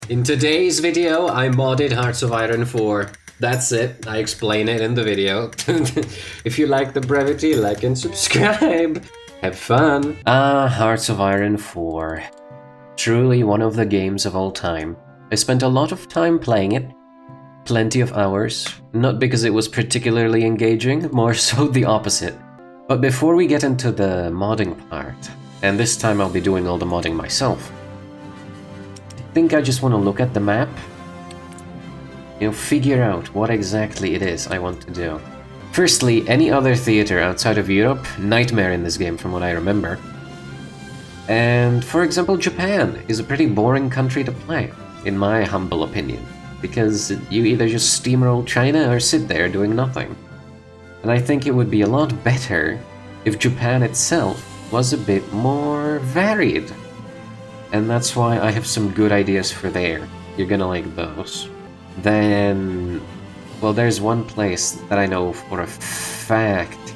In today's video, I modded Hearts of Iron 4. That's it, I explain it in the video. If you like the brevity, like and subscribe. Have fun. Hearts of Iron 4. Truly one of the games of all time. I spent a lot of time playing it. Plenty of hours. Not because it was particularly engaging, more so the opposite. But before we get into the modding part, and this time I'll be doing all the modding myself, I think I just want to look at the map, figure out what exactly it is I want to do. Firstly, any other theater outside of Europe, nightmare in this game from what I remember. And for example, Japan is a pretty boring country to play, in my humble opinion, because you either just steamroll China or sit there doing nothing. And I think it would be a lot better if Japan itself was a bit more varied. And that's why I have some good ideas for there. You're gonna like those. Then, well, there's one place that I know for a fact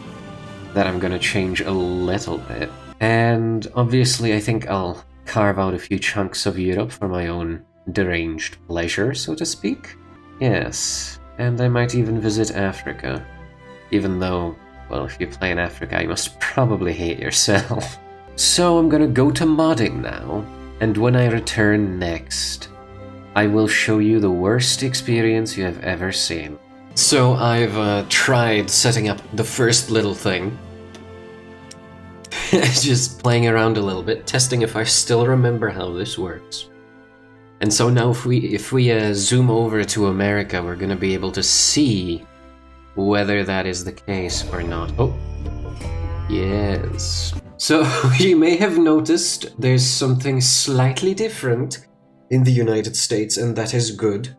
that I'm gonna change a little bit. And obviously I think I'll carve out a few chunks of Europe for my own deranged pleasure, so to speak. Yes, and I might even visit Africa. Even though, well, if you play in Africa, you must probably hate yourself. So I'm gonna go to modding now, and when I return next, I will show you the worst experience you have ever seen. So I've tried setting up the first little thing. Just playing around a little bit, testing if I still remember how this works. And so now if we zoom over to America, we're gonna be able to see whether that is the case or not. Oh, yes. So you may have noticed there's something slightly different in the United States, and that is good.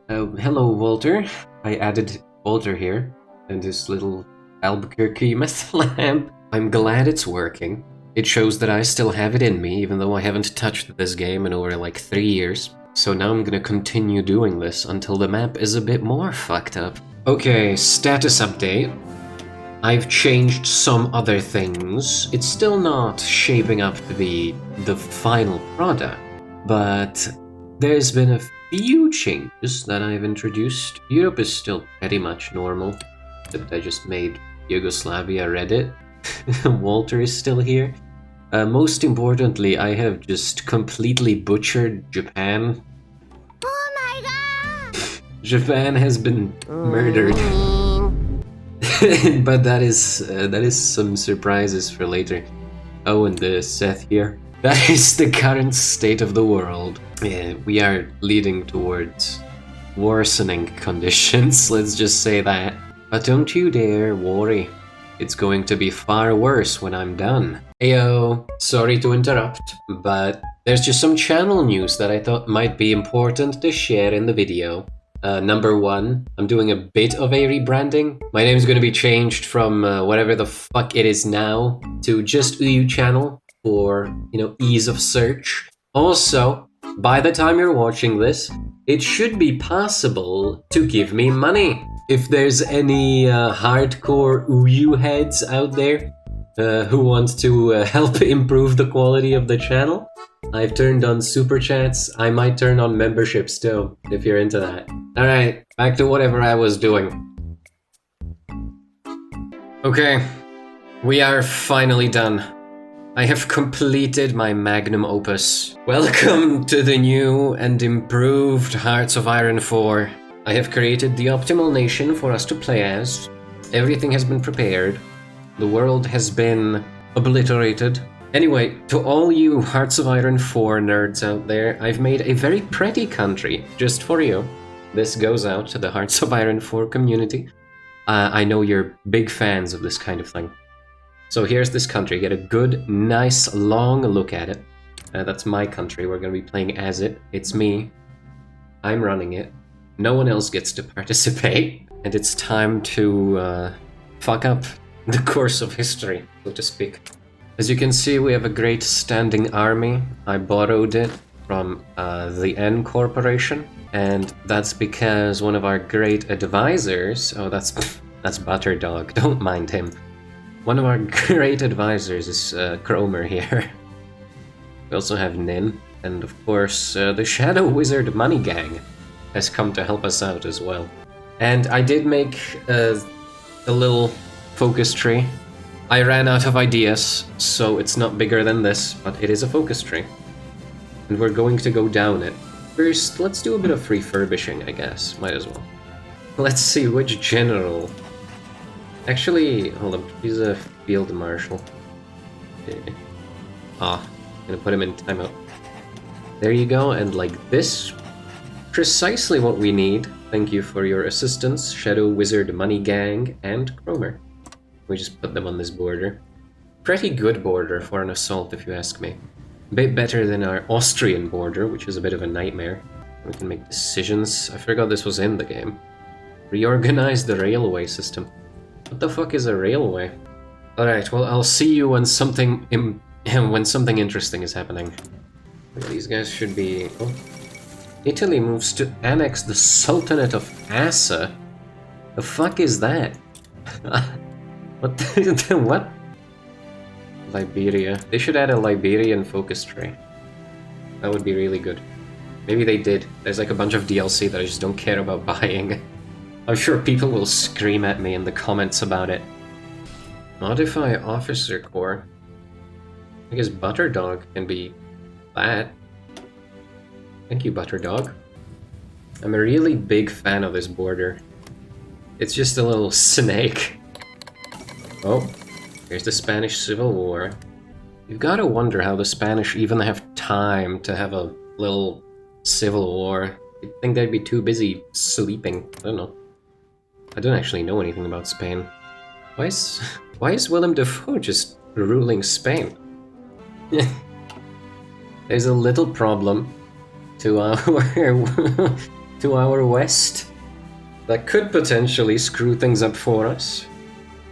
Hello, Walter. I added Walter here, and this little Albuquerque meth lamp. I'm glad it's working. It shows that I still have it in me, even though I haven't touched this game in over like 3 years. So now I'm gonna continue doing this until the map is a bit more fucked up. Okay, status update. I've changed some other things. It's still not shaping up to be the final product, but there's been a few changes that I've introduced. Europe is still pretty much normal, except I just made Yugoslavia Reddit. Walter is still here. Most importantly, I have just completely butchered Japan. Oh my god! Japan has been murdered. But that is some surprises for later. Oh, and Seth here. That is the current state of the world. Yeah, we are leading towards worsening conditions, let's just say that. But don't you dare worry. It's going to be far worse when I'm done. Heyo, sorry to interrupt, but there's just some channel news that I thought might be important to share in the video. Number one, I'm doing a bit of a rebranding. My name is going to be changed from whatever the fuck it is now to just Uyuu channel for, ease of search. Also, by the time you're watching this, it should be possible to give me money. If there's any hardcore Uyuu heads out there who want to help improve the quality of the channel, I've turned on super chats. I might turn on memberships too, if you're into that. Alright, back to whatever I was doing. Okay, we are finally done. I have completed my magnum opus. Welcome to the new and improved Hearts of Iron 4. I have created the optimal nation for us to play as. Everything has been prepared. The world has been obliterated. Anyway, to all you Hearts of Iron 4 nerds out there, I've made a very pretty country just for you. This goes out to the Hearts of Iron 4 community. I know you're big fans of this kind of thing. So here's this country. Get a good, nice, long look at it. That's my country. We're going to be playing as it. It's me. I'm running it. No one else gets to participate. And it's time to fuck up the course of history, so to speak. As you can see, we have a great standing army. I borrowed it from the N Corporation, and that's because one of our great advisors, oh, that's Butterdog, don't mind him. One of our great advisors is Cromer here. We also have Nin. And of course, the Shadow Wizard Money Gang has come to help us out as well. And I did make a little focus tree. I ran out of ideas, so it's not bigger than this, but it is a focus tree. And we're going to go down it. First, let's do a bit of refurbishing, I guess. Might as well. Let's see which general. Actually, hold on. He's a field marshal. Okay. I'm gonna put him in timeout. There you go, and like this. Precisely what we need. Thank you for your assistance, Shadow Wizard Money Gang and Cromer. We just put them on this border. Pretty good border for an assault, if you ask me. A bit better than our Austrian border, which is a bit of a nightmare. We can make decisions. I forgot this was in the game. Reorganize the railway system. What the fuck is a railway? Alright, well, I'll see you when something interesting is happening. These guys should be... Oh. Italy moves to annex the Sultanate of Assa? The fuck is that? What? What? Liberia. They should add a Liberian focus tree. That would be really good. Maybe they did. There's like a bunch of DLC that I just don't care about buying. I'm sure people will scream at me in the comments about it. Modify Officer Corps. I guess Butterdog can be that. Thank you, Butterdog. I'm a really big fan of this border. It's just a little snake. Oh, here's the Spanish Civil War. You've got to wonder how the Spanish even have time to have a little civil war. You'd think they'd be too busy sleeping. I don't know. I don't actually know anything about Spain. Why is Willem Dafoe just ruling Spain? There's a little problem to our to our west that could potentially screw things up for us,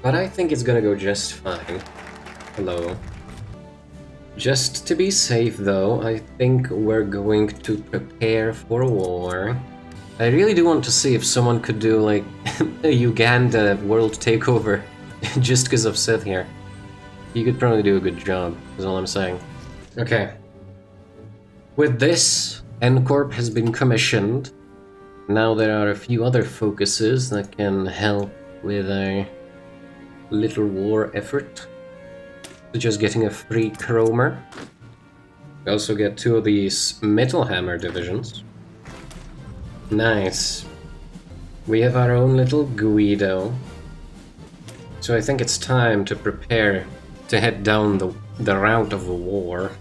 but I think it's gonna go just fine. Hello. Just to be safe though, I think we're going to prepare for a war. I really do want to see if someone could do like a Uganda world takeover just because of Sith here. You could probably do a good job, is all I'm saying. Okay. With this, N-Corp has been commissioned. Now there are a few other focuses that can help with a little war effort. Such as getting a free Cromer. We also get 2 of these Metal Hammer divisions. Nice. We have our own little Guido. So I think it's time to prepare to head down the route of a war.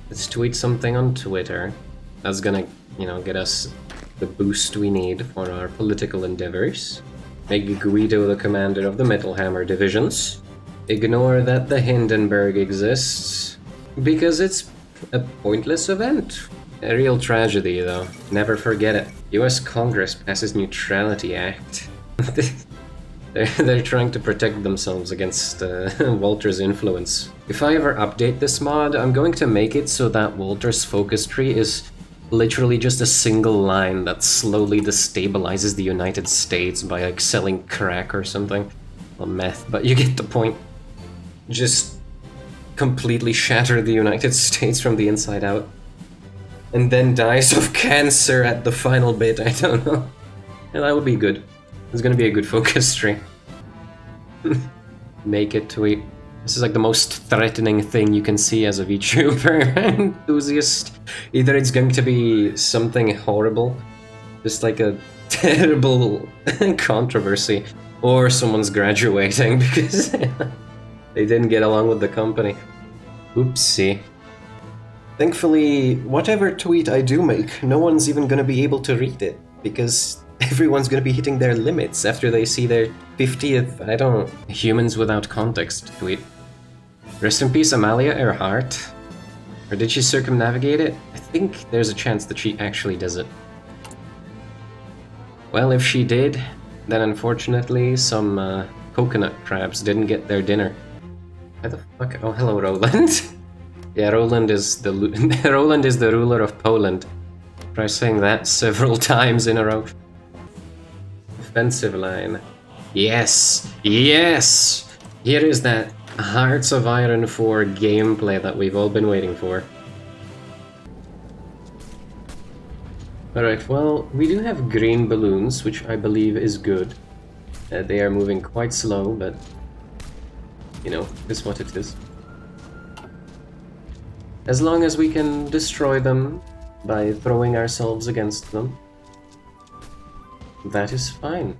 Let's tweet something on Twitter. That's gonna, get us the boost we need for our political endeavors. Make Guido the commander of the Metal Hammer divisions. Ignore that the Hindenburg exists, because it's a pointless event. A real tragedy, though. Never forget it. US Congress passes Neutrality Act. They're trying to protect themselves against Walter's influence. If I ever update this mod, I'm going to make it so that Walter's focus tree is literally just a single line that slowly destabilizes the United States by like selling crack or something. Well, meth, but you get the point. Just completely shatter the United States from the inside out. And then dies of cancer at the final bit, I don't know. Yeah, that would be good. It's gonna be a good focus tree. Make it tweet. This is like the most threatening thing you can see as a VTuber enthusiast. Either it's going to be something horrible, just like a terrible controversy, or someone's graduating because they didn't get along with the company. Oopsie. Thankfully, whatever tweet I do make, no one's even gonna be able to read it, because everyone's gonna be hitting their limits after they see their 50th, humans without context tweet. Rest in peace, Amalia Earhart. Or did she circumnavigate it? I think there's a chance that she actually does it. Well, if she did, then unfortunately some coconut crabs didn't get their dinner. Why the fuck? Oh, hello, Roland. Yeah, Roland is the ruler of Poland. Try saying that several times in a row. Offensive line. Yes! Yes! Here is that Hearts of Iron 4 gameplay that we've all been waiting for. Alright, well, we do have green balloons, which I believe is good. They are moving quite slow, but... you know, it's what it is. As long as we can destroy them by throwing ourselves against them, that is fine.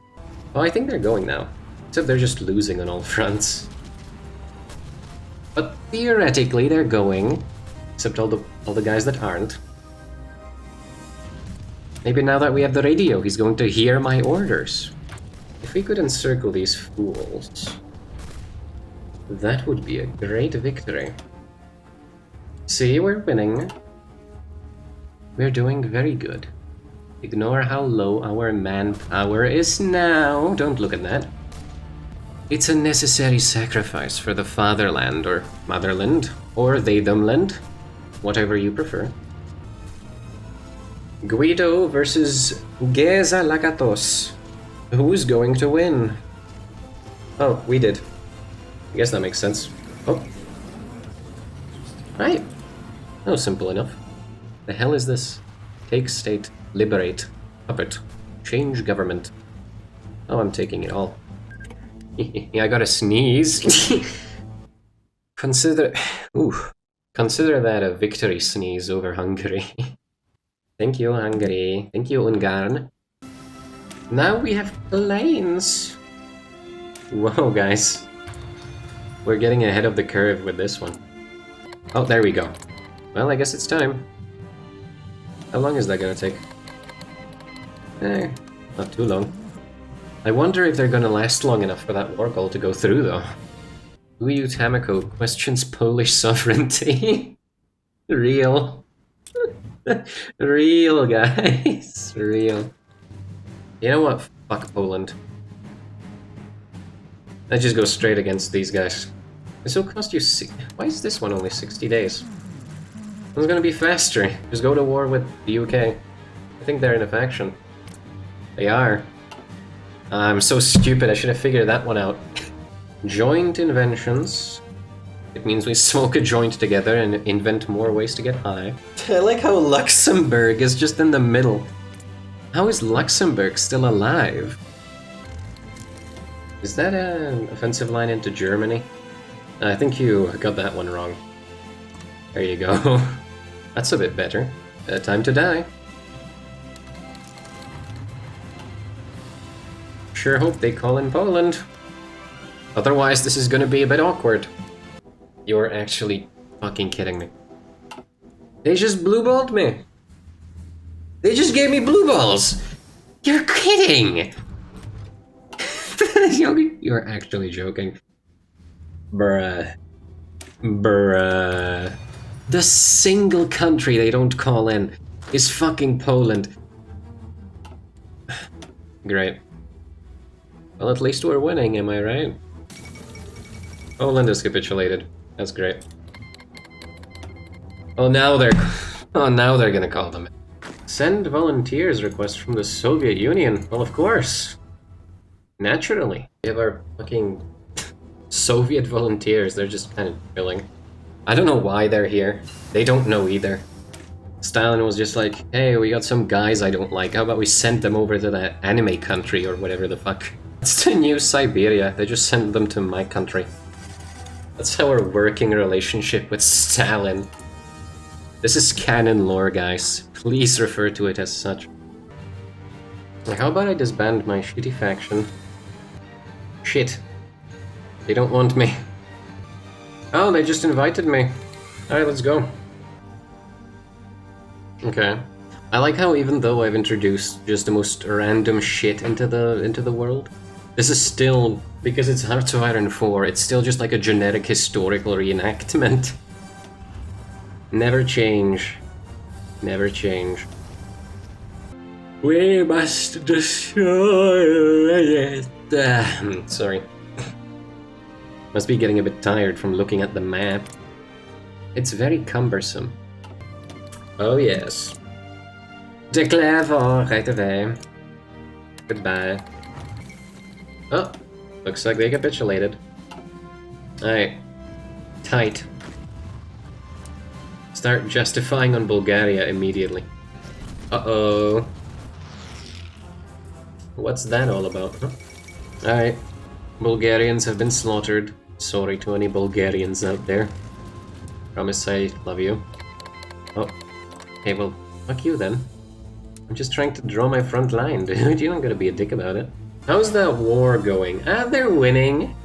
Oh, I think they're going now. Except they're just losing on all fronts. But theoretically they're going. Except all the guys that aren't. Maybe now that we have the radio, he's going to hear my orders. If we could encircle these fools, that would be a great victory. See, we're winning. We're doing very good. Ignore how low our manpower is now. Don't look at that. It's a necessary sacrifice for the fatherland, or motherland, or they-themland, whatever you prefer. Guido versus Geza Lakatos. Who's going to win? Oh, we did. I guess that makes sense. Oh. Right. Oh, simple enough. The hell is this? Take state. Liberate. Puppet. Change government. Oh, I'm taking it all. I gotta sneeze. Consider that a victory sneeze over Hungary. Thank you, Hungary. Thank you, Ungarn. Now we have planes. Whoa, guys. We're getting ahead of the curve with this one. Oh, there we go. Well, I guess it's time. How long is that gonna take? Not too long. I wonder if they're gonna last long enough for that war goal to go through, though. Uyuu Tamako questions Polish sovereignty. Real. Real, guys. Real. You know what? Fuck Poland. Let's just go straight against these guys. This will cost you Why is this one only 60 days? It's gonna be faster. Just go to war with the UK. I think they're in a faction. They are. I'm so stupid, I should have figured that one out. Joint inventions. It means we smoke a joint together and invent more ways to get high. I like how Luxembourg is just in the middle. How is Luxembourg still alive? Is that an offensive line into Germany? I think you got that one wrong. There you go. That's a bit better. Time to die. Sure hope they call in Poland. Otherwise, this is gonna be a bit awkward. You're actually fucking kidding me. They just blue-balled me. They just gave me blue balls. You're kidding. You're actually joking. Bruh. Bruh. The single country they don't call in is fucking Poland. Great. Well, at least we're winning, am I right? Poland has capitulated. That's great. Oh, now they're gonna call them. Send volunteers request from the Soviet Union. Well, of course. Naturally. We have our fucking Soviet volunteers. They're just kind of chilling. I don't know why they're here. They don't know either. Stalin was just like, hey, we got some guys I don't like. How about we send them over to that anime country or whatever the fuck. It's the new Siberia. They just sent them to my country. That's our working relationship with Stalin. This is canon lore, guys. Please refer to it as such. How about I disband my shitty faction? Shit. They don't want me. Oh, they just invited me. Alright, let's go. Okay. I like how even though I've introduced just the most random shit into the world, this is still, because it's Hearts of Iron 4, it's still just like a generic historical reenactment. Never change. Never change. We must destroy it. Sorry. Must be getting a bit tired from looking at the map. It's very cumbersome. Oh yes. Declare war right away. Goodbye. Oh, looks like they capitulated. Alright. Tight. Start justifying on Bulgaria immediately. Uh-oh. What's that all about, huh? Alright. Bulgarians have been slaughtered. Sorry to any Bulgarians out there. Promise I love you. Oh. Okay, well, fuck you then. I'm just trying to draw my front line, dude. You're not gonna be a dick about it. How's that war going? Ah, they're winning.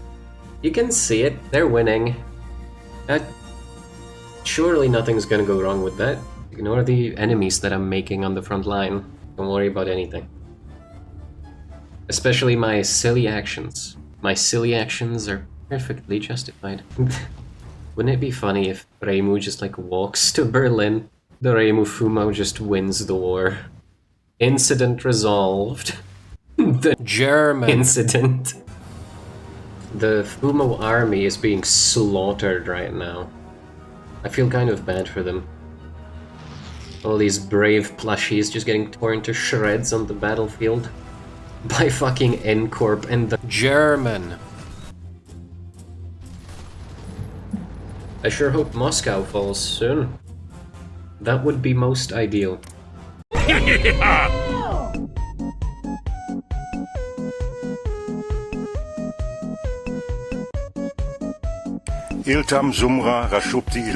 You can see it. They're winning. Surely nothing's gonna go wrong with that. Ignore the enemies that I'm making on the front line. Don't worry about anything. Especially my silly actions. My silly actions are perfectly justified. Wouldn't it be funny if Reimu just like walks to Berlin? The Reimu Fumo just wins the war. Incident resolved. The German incident. The Fumo army is being slaughtered right now. I feel kind of bad for them. All these brave plushies just getting torn to shreds on the battlefield. By fucking N-Corp and the German. I sure hope Moscow falls soon. That would be most ideal. Iltam Zumra Rashupti